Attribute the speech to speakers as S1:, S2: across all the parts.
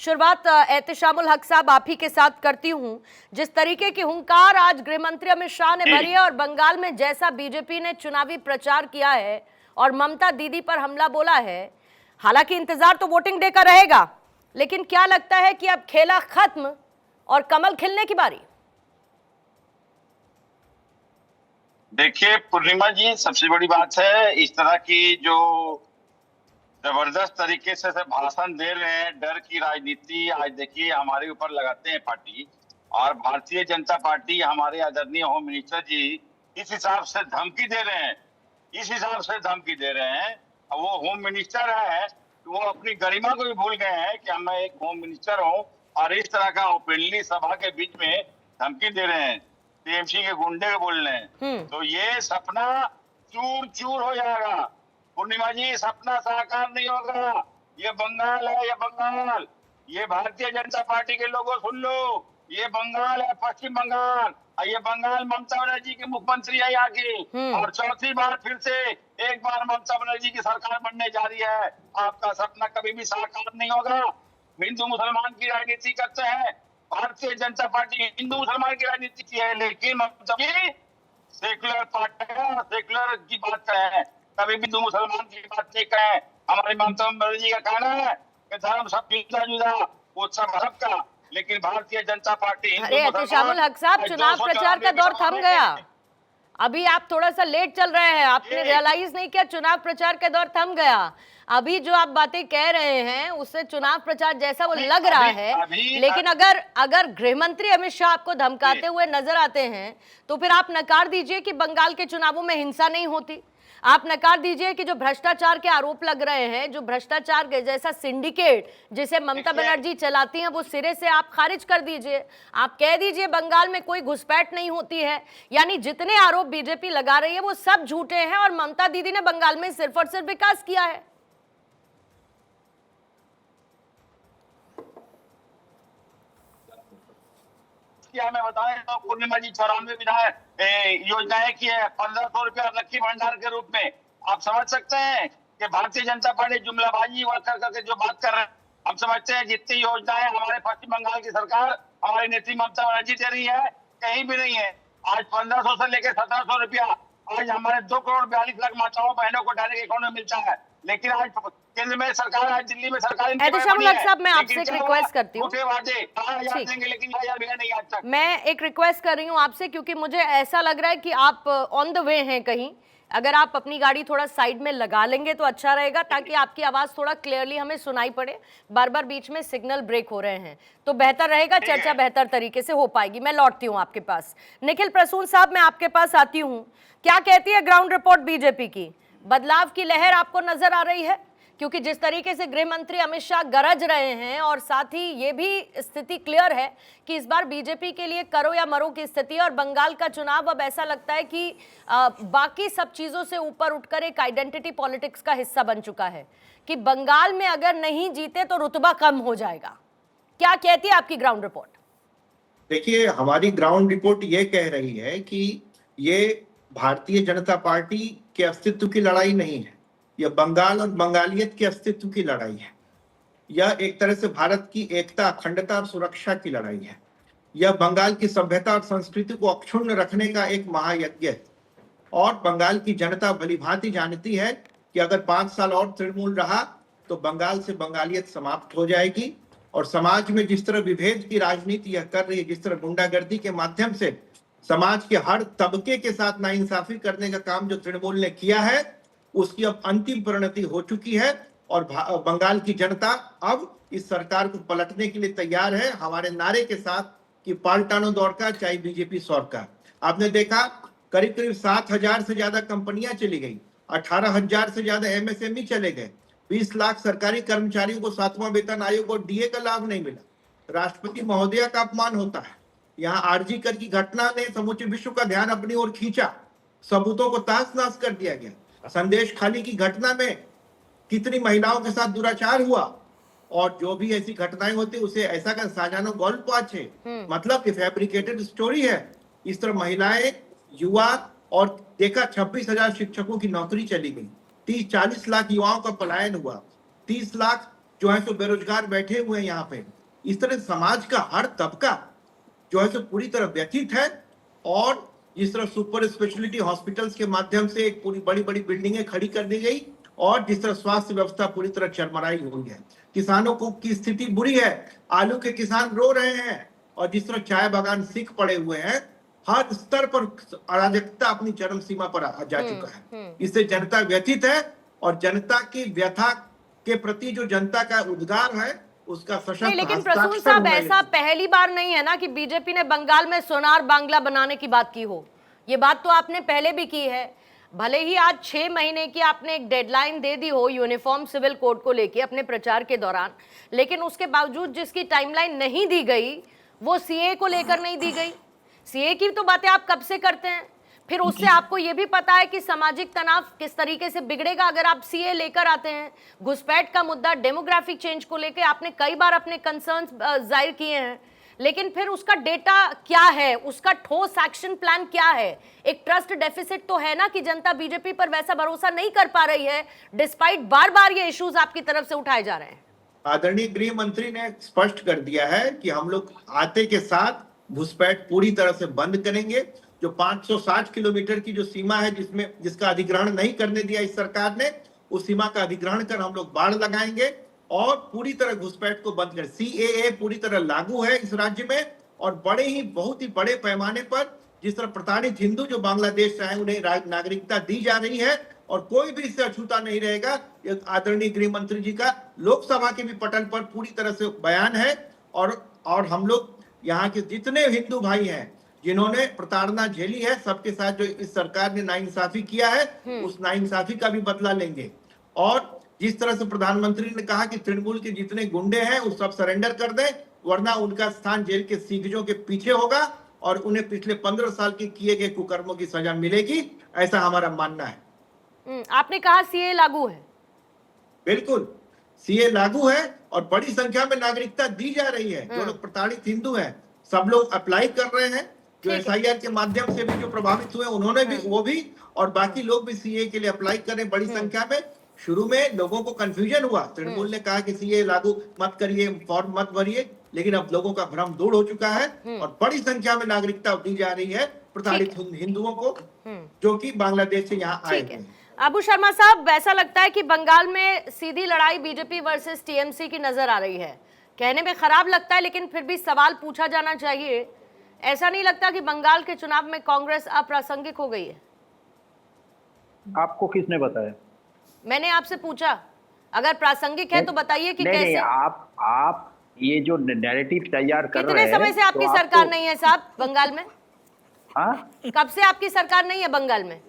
S1: शुरुआत एहतेशामुल हक साहब आप ही के साथ करती हूं। जिस तरीके की हुंकार आज गृह मंत्री अमित शाह ने भरी है और बंगाल में जैसा बीजेपी ने चुनावी प्रचार किया है और ममता दीदी पर हमला बोला है, हालांकि इंतजार तो वोटिंग डे का रहेगा, लेकिन क्या लगता है कि अब खेला खत्म और कमल खिलने की बारी?
S2: देखिए पूर्णिमा जी, सबसे बड़ी बात है इस तरह की जो जबरदस्त तरीके से भाषण दे रहे हैं, डर की राजनीति आज देखिए हमारे ऊपर लगाते हैं पार्टी, और भारतीय जनता पार्टी हमारे आदरणीय होम मिनिस्टर जी इस हिसाब से धमकी दे रहे हैं, इस हिसाब से धमकी दे रहे हैं। वो होम मिनिस्टर है तो वो अपनी गरिमा को भी भूल गए हैं कि मैं एक होम मिनिस्टर हूँ, और इस तरह का ओपनली सभा के बीच में धमकी दे रहे हैं, टीएमसी के गुंडे बोल रहे हैं। तो ये सपना चूर चूर हो जाएगा पूर्णिमा जी, सपना साकार नहीं होगा। ये बंगाल है, ये बंगाल, ये भारतीय जनता पार्टी के लोगों सुन लो, ये बंगाल है, पश्चिम बंगाल, ये बंगाल ममता बनर्जी की मुख्यमंत्री है यहाँ की, और चौथी बार फिर से एक बार ममता बनर्जी की सरकार बनने जा रही है। आपका सपना कभी भी साकार नहीं होगा। हिंदू मुसलमान की राजनीति करते हैं, भारतीय जनता पार्टी हिंदू मुसलमान की राजनीति की है, लेकिन ममता जी सेकुलर पार्टी है और सेकुलर की बात करें हैं, कभी भी हिंदू मुसलमान की बात नहीं करें। हमारी ममता बनर्जी का कहना है कि धर्म सब जुदा जुदा, उत्सव सबका, लेकिन भारतीय जनता पार्टी
S1: एहतेशामुल हक साहब, चुनाव प्रचार का दौर थम गया, अभी आप थोड़ा सा लेट चल रहे हैं, आपने रियलाइज नहीं किया चुनाव प्रचार का दौर थम गया। अभी जो आप बातें कह रहे हैं उससे चुनाव प्रचार जैसा वो लग रहा है, लेकिन अगर गृह मंत्री अमित शाह आपको धमकाते हुए नजर आते हैं तो फिर आप नकार दीजिए कि बंगाल के चुनावों में हिंसा नहीं होती। आप नकार दीजिए कि जो भ्रष्टाचार के आरोप लग रहे हैं, जो भ्रष्टाचार के जैसा सिंडिकेट जिसे ममता बनर्जी चलाती हैं, वो सिरे से आप खारिज कर दीजिए। आप कह दीजिए बंगाल में कोई घुसपैठ नहीं होती है। यानी जितने आरोप बीजेपी लगा रही है वो सब झूठे हैं और ममता दीदी ने बंगाल में सिर्फ और सिर्फ विकास किया है।
S2: हमें बताएं तो पूर्णिमा जी 94 विधायक योजनाएं की है, 1500 रुपया लक्की भंडार के रूप में। आप समझ सकते हैं कि भारतीय जनता पार्टी जुमलाबाजी करके जो बात कर रहे हैं। हम समझते हैं जितनी योजनाएं हमारे पश्चिम बंगाल की सरकार, हमारी नेत्री ममता बनर्जी दे रही है, कहीं भी नहीं है। आज 1500 से लेकर 1700 रुपया आज हमारे 2 करोड़ 42 लाख माताओं बहनों को डायरेक्ट अकाउंट में मिलता है। लेकिन आज केंद्र में सरकार, आज दिल्ली में सरकार,
S1: मैं आपसे एक रिक्वेस्ट करती हूँ, मैं एक रिक्वेस्ट कर रही हूँ आपसे, क्योंकि मुझे ऐसा लग रहा है कि आप ऑन द वे हैं कहीं। अगर आप अपनी गाड़ी थोड़ा साइड में लगा लेंगे तो अच्छा रहेगा, ताकि आपकी आवाज थोड़ा क्लियरली हमें सुनाई पड़े। बार बार बीच में सिग्नल ब्रेक हो रहे हैं, तो बेहतर रहेगा, चर्चा बेहतर तरीके से हो पाएगी। मैं लौटती हूँ आपके पास। निखिल प्रसून साहब, मैं आपके पास आती हूँ। क्या कहती है ग्राउंड रिपोर्ट बीजेपी की? बदलाव की लहर आपको नजर आ रही है? क्योंकि जिस तरीके से गृह मंत्री अमित शाह गरज रहे हैं, और साथ ही ये भी स्थिति क्लियर है कि इस बार बीजेपी के लिए करो या मरो की स्थिति है, और बंगाल का चुनाव अब ऐसा लगता है कि बाकी सब चीजों से ऊपर उठकर एक आइडेंटिटी पॉलिटिक्स का हिस्सा बन चुका है कि बंगाल में अगर नहीं जीते तो रुतबा कम हो जाएगा। क्या कहती है आपकी ग्राउंड रिपोर्ट?
S3: देखिए, हमारी ग्राउंड रिपोर्ट ये कह रही है कि ये भारतीय जनता पार्टी के अस्तित्व की लड़ाई नहीं है, यह बंगाल और बंगालियत के अस्तित्व की लड़ाई है। यह एक तरह से भारत की एकता, अखंडता और सुरक्षा की लड़ाई है। यह बंगाल की सभ्यता और संस्कृति को अक्षुण्ण रखने का एक महायज्ञ है। और बंगाल की जनता भलीभांति जानती है कि अगर 5 साल और तृणमूल रहा तो बंगाल से बंगालियत समाप्त हो जाएगी, और समाज में जिस तरह विभेद की राजनीति यह कर रही है, जिस तरह गुंडागर्दी के माध्यम से समाज के हर तबके के साथ नाइंसाफी करने का काम जो तृणमूल ने किया है, उसकी अब अंतिम परिणति हो चुकी है। और बंगाल की जनता अब इस सरकार को पलटने के लिए तैयार है, हमारे नारे के साथ कि पाल्टानो दौर का चाहे बीजेपी सौर का। आपने देखा करीब करीब 7000 से ज्यादा कंपनियां चली गई, 18000 से ज्यादा एमएसएमई चले गए, 20 लाख सरकारी कर्मचारियों को 7वां वेतन आयोग और डीए का लाभ नहीं मिला, राष्ट्रपति महोदया का अपमान होता है। यहाँ आरजी कर की घटना ने समूचे विश्व का ध्यान अपनी ओर खींचा, सबूतों को तहस नहस कर दिया गया। संदेश खाली की घटना में कितनी महिलाओं के साथ दुराचार हुआ, और जो भी ऐसी घटनाएं होती उसे ऐसा कर साजानो गल्प पाछे, मतलब कि फैब्रिकेटेड स्टोरी है। इस तरह महिलाएं, युवा, और देखा 26,000 शिक्षकों की नौकरी चली गई, 30-40 लाख युवाओं का पलायन हुआ, 30 लाख जो है सो बेरोजगार बैठे हुए हैं यहाँ पे। इस तरह समाज का हर तबका जो है सो पूरी तरह व्यथित है। और जिस तरह सुपर स्पेशलिटी हॉस्पिटल्स के माध्यम से एक पूरी बड़ी बड़ी बिल्डिंगें खड़ी कर दी गई, और जिस तरह स्वास्थ्य व्यवस्था पूरी तरह चरमराई हुई है, किसानों को की स्थिति बुरी है, आलू के किसान रो रहे हैं, और जिस तरह चाय बागान सीख पड़े हुए हैं, हर स्तर पर अराजकता अपनी चरम सीमा पर जा चुका है। इससे जनता व्यथित है, और जनता की व्यथा के प्रति जो जनता का उद्गार है उसका सशक्त
S1: नहीं, लेकिन
S3: हस्ताक्षर
S1: प्रसून साहब
S3: होना
S1: ऐसा पहली बार नहीं है ना कि बीजेपी ने बंगाल में सोनार बांग्ला बनाने की बात की हो। ये बात तो आपने पहले भी की है। भले ही आज 6 महीने की आपने एक डेडलाइन दे दी हो यूनिफॉर्म सिविल कोड को लेके अपने प्रचार के दौरान, लेकिन उसके बावजूद जिसकी टाइमलाइन नहीं दी गई वो सीए को लेकर नहीं दी गई। सीए की तो बातें आप कब से करते हैं, फिर उससे आपको ये भी पता है कि सामाजिक तनाव किस तरीके से बिगड़ेगा अगर आप सीए लेकर आते हैं। घुसपैठ का मुद्दा, डेमोग्राफिक चेंज को लेकर आपने कई बार अपने कंसर्न्स जाहिर किए हैं, लेकिन फिर उसका डेटा क्या है, उसका ठोस एक्शन प्लान क्या है? एक ट्रस्ट डेफिसिट तो है ना कि जनता बीजेपी पर वैसा भरोसा नहीं कर पा रही है, डिस्पाइट बार बार ये इश्यूज आपकी तरफ से उठाए जा रहे हैं।
S3: आदरणीय गृह मंत्री ने स्पष्ट कर दिया है कि हम लोग आते के साथ घुसपैठ पूरी तरह से बंद करेंगे। जो 560 किलोमीटर की जो सीमा है जिसका अधिग्रहण नहीं करने दिया इस सरकार ने, उस सीमा का अधिग्रहण कर हम लोग बाड़ लगाएंगे और पूरी तरह घुसपैठ को बंद करें। सीएए पूरी तरह लागू है इस राज्य में, और बहुत ही बड़े पैमाने पर जिस तरह प्रताड़ित हिंदू जो बांग्लादेश से आए उन्हें नागरिकता दी जा रही है, और कोई भी इससे अछूता नहीं रहेगा। आदरणीय गृह मंत्री जी का लोकसभा के भी पटल पर पूरी तरह से बयान है। और हम लोग यहाँ के जितने हिंदू भाई हैं जिन्होंने प्रताड़ना झेली है, सबके साथ जो इस सरकार ने नाइंसाफी किया है उस नाइंसाफी का भी बदला लेंगे। और जिस तरह से प्रधानमंत्री ने कहा कि तृणमूल के जितने गुंडे हैं वो सब सरेंडर कर दें, वरना उनका स्थान जेल के सीगजों के पीछे होगा और उन्हें पिछले 15 साल के किए गए कुकर्मों की सजा मिलेगी, ऐसा हमारा मानना है।
S1: आपने कहा सीए लागू है।
S3: बिल्कुल, सीए लागू है और बड़ी संख्या में नागरिकता दी जा रही है। जो लोग प्रताड़ित हिंदू हैं सब लोग अप्लाई कर रहे हैं। जो एसआईआर के माध्यम से भी जो प्रभावित हुए उन्होंने भी, वो भी, और बाकी लोग भी सीए के लिए अप्लाई कर रहे हैं बड़ी संख्या में। शुरू में लोगों को कंफ्यूजन हुआ, तृणमूल ने कहा कि सीए लागू मत करिए, फॉर्म मत भरिए, लेकिन अब लोगों का भ्रम दूर हो चुका है और बड़ी संख्या में नागरिकता दी जा रही है प्रताड़ित हिंदुओं को जो कि बांग्लादेश से यहाँ आए हैं।
S1: अबू शर्मा साहब, ऐसा लगता है कि बंगाल में सीधी लड़ाई बीजेपी वर्सेस टीएमसी की नजर आ रही है। कहने में खराब लगता है, लेकिन फिर भी सवाल पूछा जाना चाहिए। ऐसा नहीं लगता कि बंगाल के चुनाव में कांग्रेस अप्रासंगिक हो गई है?
S4: आपको किसने बताया?
S1: मैंने आपसे पूछा। अगर प्रासंगिक है तो बताइए कि कैसे।
S4: नहीं, आप ये जो नैरेटिव तैयार कर रहे हैं,
S1: कितने समय से आपकी सरकार नहीं है साहब बंगाल में?
S4: हाँ,
S1: कब से आपकी सरकार नहीं है बंगाल में?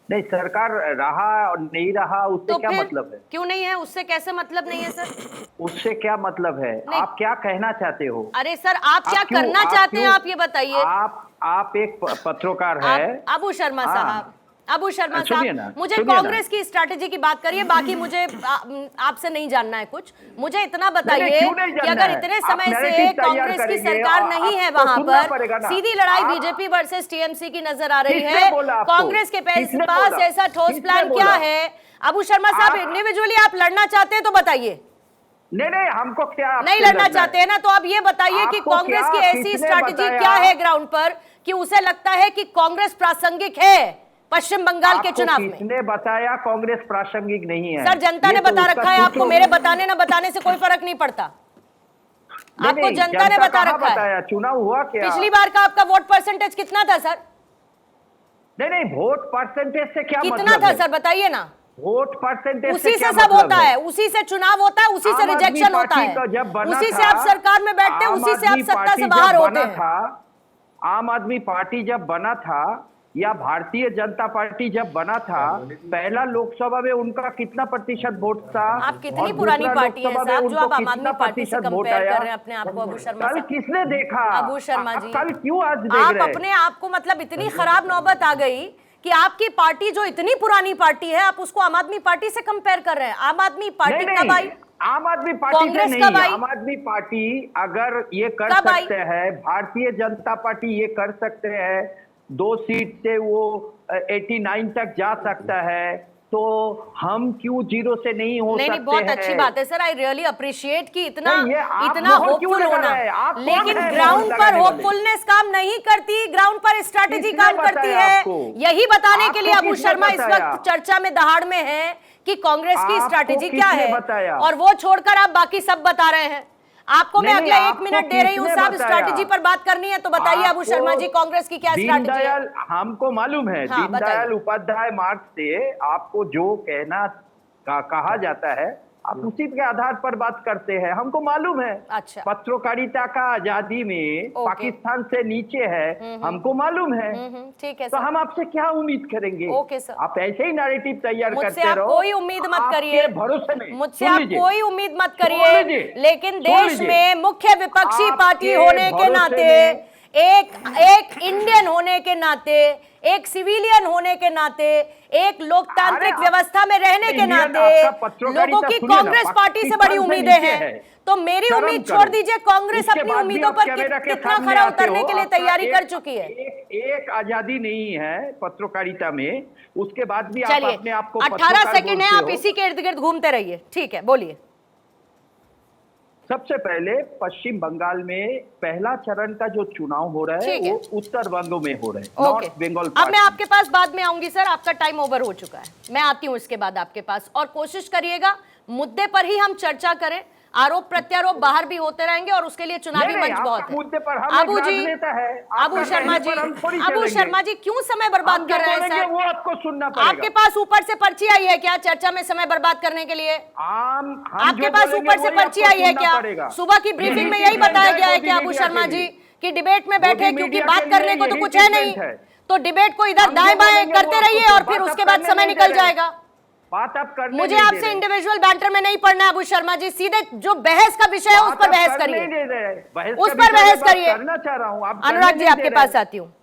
S4: नहीं, सरकार रहा और नहीं रहा उससे
S1: तो
S4: क्या मतलब है?
S1: क्यों नहीं है? उससे कैसे मतलब नहीं है सर?
S4: उससे क्या मतलब है? आप क्या कहना चाहते हो?
S1: अरे सर, आप क्या करना चाहते हैं आप ये बताइए।
S4: आप एक पत्रकार है।
S1: अबू शर्मा साहब, अबू शर्मा साहब, मुझे
S4: सुनिए
S1: कांग्रेस की स्ट्रैटेजी की बात करिए, बाकी मुझे आपसे नहीं जानना है कुछ। मुझे इतना बताइए कि अगर इतने समय से कांग्रेस की सरकार नहीं है वहां पर, सीधी लड़ाई बीजेपी वर्सेस टीएमसी की नजर आ रही है, कांग्रेस के पास ऐसा ठोस प्लान क्या है? अबू शर्मा साहब, इंडिविजुअली आप लड़ना चाहते हैं तो बताइए।
S4: नहीं, हमको क्या
S1: नहीं लड़ना चाहते हैं ना, तो अब ये बताइए कि कांग्रेस की ऐसी स्ट्रैटेजी क्या है ग्राउंड पर कि उसे लगता है कि कांग्रेस प्रासंगिक है पश्चिम बंगाल के चुनाव में?
S4: किसने बताया कांग्रेस प्रासंगिक नहीं है?
S1: सर, जनता ने बता रखा है आपको। मेरे बताने ना बताने से कोई फर्क नहीं पड़ता। आपको जनता ने बता रखा है।
S4: चुनाव हुआ क्या?
S1: पिछली बार का आपका वोट परसेंटेज कितना था सर?
S4: नहीं, वोट परसेंटेज से क्या
S1: कितना
S4: मतलब
S1: था
S4: है?
S1: सर बताइए ना।
S4: वोट परसेंटेज
S1: उसी से सब होता है, उसी से चुनाव होता है, उसी से रिजेक्शन होता है, उसी से आप सरकार में बैठते हैं, उसी से आप सत्ता से बाहर होते हैं।
S4: आम आदमी पार्टी जब बना था या भारतीय जनता पार्टी जब बना था, पहला लोकसभा में उनका कितना प्रतिशत वोट था?
S1: आप कितनी पुरानी पार्टी है साहब जो आप आम आदमी पार्टी से कंपेयर कर रहे हैं अपने आप को? अबू शर्मा
S4: कल किसने देखा?
S1: अबू शर्मा जी,
S4: कल क्यों आज देख
S1: आप
S4: रहे हैं?
S1: अपने आप को, मतलब इतनी खराब नौबत आ गई कि आपकी पार्टी जो इतनी पुरानी पार्टी है, आप उसको आम आदमी पार्टी से कंपेयर कर रहे हैं। आम आदमी पार्टी कब आई?
S4: आम आदमी पार्टी
S1: कांग्रेस
S4: नहीं,
S1: कब आई?
S4: आम आदमी पार्टी अगर ये कर सकते हैं, भारतीय जनता पार्टी ये कर सकते हैं, 2 सीट से वो 89 तक जा सकता है, तो हम क्यों जीरो से नहीं हो
S1: नहीं
S4: सकते
S1: नहीं, बहुत
S4: हैं?
S1: अच्छी बात है सर, आई रियली अप्रिशिएट कि इतना
S4: नहीं, ये आप
S1: इतना
S4: मोहर क्यों
S1: होपफुल
S4: लगा
S1: होना,
S4: रहे हैं? आप कौन
S1: लेकिन
S4: है
S1: ग्राउंड
S4: मोहर
S1: पर
S4: लगाने वाले?
S1: होपफुलनेस काम नहीं करती, ग्राउंड पर स्ट्रैटेजी
S4: किसने
S1: काम करती
S4: बताया
S1: है।
S4: आपको?
S1: यही बताने के लिए
S4: आपको
S1: अबू
S4: किसने
S1: शर्मा इस
S4: बताया?
S1: वक्त चर्चा में दहाड़ में है कि कांग्रेस की
S4: आपको
S1: स्ट्रैटेजी क्या
S4: किसने
S1: है,
S4: बताया?
S1: और वो छोड़कर आप बाकी सब बता रहे हैं। आपको मैं
S4: नहीं,
S1: अगला एक
S4: आपको
S1: मिनट दे रही हूँ
S4: किसने
S1: साहब,
S4: बताया?
S1: स्ट्रैटेजी पर बात करनी है तो बताइए अबू
S4: आपको
S1: शर्मा जी, कांग्रेस की क्या स्ट्रैटेजी है?
S4: दीनदयाल, हमको मालूम है,
S1: हाँ,
S4: दीनदयाल
S1: बताइए।
S4: उपाध्याय मार्ग से आपको जो कहना कहा जाता है, आप उसी के आधार पर बात करते हैं, हमको मालूम है।
S1: अच्छा।
S4: पत्रकारिता का आजादी में
S1: ओके।
S4: पाकिस्तान से नीचे है, हमको मालूम है।
S1: ठीक है
S4: तो
S1: सर,
S4: हम आपसे क्या उम्मीद करेंगे?
S1: Okay sir.
S4: आप ऐसे ही नैरेटिव तैयार
S1: मुझसे
S4: करते
S1: आप
S4: रहो।
S1: कोई उम्मीद मत
S4: आपके
S1: करिए,
S4: भरोसे में
S1: मुझसे
S4: सुन
S1: आप
S4: लीजिए।
S1: कोई उम्मीद मत
S4: सुन
S1: करिए,
S4: लीजिए।
S1: लेकिन
S4: सुन
S1: देश
S4: लीजिए।
S1: में मुख्य विपक्षी पार्टी
S4: आपके
S1: होने के
S4: भरोसे
S1: नाते,
S4: में-
S1: एक इंडियन होने के नाते, एक सिविलियन होने के नाते, एक लोकतांत्रिक
S4: अरे
S1: व्यवस्था में रहने के
S4: इंडियन
S1: नाते
S4: आपका पत्रकारिता
S1: लोगों की
S4: सुनिए ना,
S1: कांग्रेस पार्टी से बड़ी
S4: पाकिस्तान से
S1: उम्मीदें
S4: नीचे
S1: हैं।
S4: है।
S1: तो मेरी
S4: शर्म
S1: उम्मीद
S4: करो।
S1: छोड़ दीजिए, कांग्रेस
S4: उसके
S1: अपनी
S4: बाद भी
S1: उम्मीदों
S4: आप
S1: पर
S4: कैमरा के
S1: कितना
S4: सामने
S1: खरा
S4: आते
S1: उतरने
S4: हो,
S1: के लिए
S4: आपका
S1: तैयारी
S4: एक-
S1: कर चुकी है।
S4: एक आजादी नहीं है पत्रकारिता में, उसके बाद भी आप
S1: चलिए,
S4: अपने आप को
S1: 18
S4: पत्रकार
S1: सेकंड है,
S4: बोलते
S1: आप
S4: हो।
S1: इसी के इर्द गिर्द घूमते रहिए। ठीक है, बोलिए।
S4: सबसे पहले पश्चिम बंगाल में पहला चरण का जो चुनाव हो रहा है
S1: ठीक है।
S4: वो उत्तर बंग में हो रहा है,
S1: ओके,
S4: नॉर्थ बंगाल
S1: अब मैं आपके पास बाद में आऊंगी सर, आपका टाइम ओवर हो चुका है। मैं आती हूं इसके बाद आपके पास, और कोशिश करिएगा मुद्दे पर ही हम चर्चा करें, आरोप प्रत्यारोप बाहर भी होते रहेंगे और उसके लिए चुनावी मंच बहुत
S4: मुद्दे पर
S1: है।
S4: हम
S1: अबू
S4: एक
S1: जी,
S4: राजनेता है,
S1: अबू
S4: आपका
S1: शर्मा
S4: कहने
S1: जी,
S4: पर हम थोड़ी
S1: अबू
S4: चलेंगे।
S1: शर्मा जी क्यों समय बर्बाद
S4: हम
S1: कर
S4: जो
S1: रहे हैं
S4: बोलेंगे
S1: सर?
S4: वो आपको सुनना पड़ेगा।
S1: आपके पास ऊपर से पर्ची आई है क्या चर्चा में समय बर्बाद करने के लिए?
S4: हम
S1: आपके
S4: जो
S1: पास
S4: बोलेंगे
S1: ऊपर से
S4: वही
S1: पर्ची
S4: आपको
S1: आई है
S4: सुनना
S1: क्या?
S4: पड़ेगा।
S1: सुबह की ब्रीफिंग में यही बताया गया है कि अबू शर्मा जी कि डिबेट में बैठे, क्योंकि बात करने को तो कुछ है नहीं, तो डिबेट को इधर दाएं बाएं करते रहिए और फिर उसके बाद समय निकल जाएगा।
S4: बात आप करने
S1: मुझे
S4: नहीं दे
S1: आपसे
S4: रहे।
S1: इंडिविजुअल बैंटर में नहीं पढ़ना है अबू शर्मा जी, सीधे जो बहस का विषय है उस
S4: बात
S1: पर
S4: आप
S1: बहस
S4: करने
S1: करिए,
S4: नहीं दे रहे। बहस
S1: उस
S4: का
S1: पर
S4: विषय
S1: बहस
S4: में बात
S1: करिए।
S4: करना चाह रहा हूं, आप
S1: अनुराग
S4: करने
S1: जी
S4: नहीं
S1: आपके
S4: दे
S1: पास
S4: रहे।
S1: आती हूँ।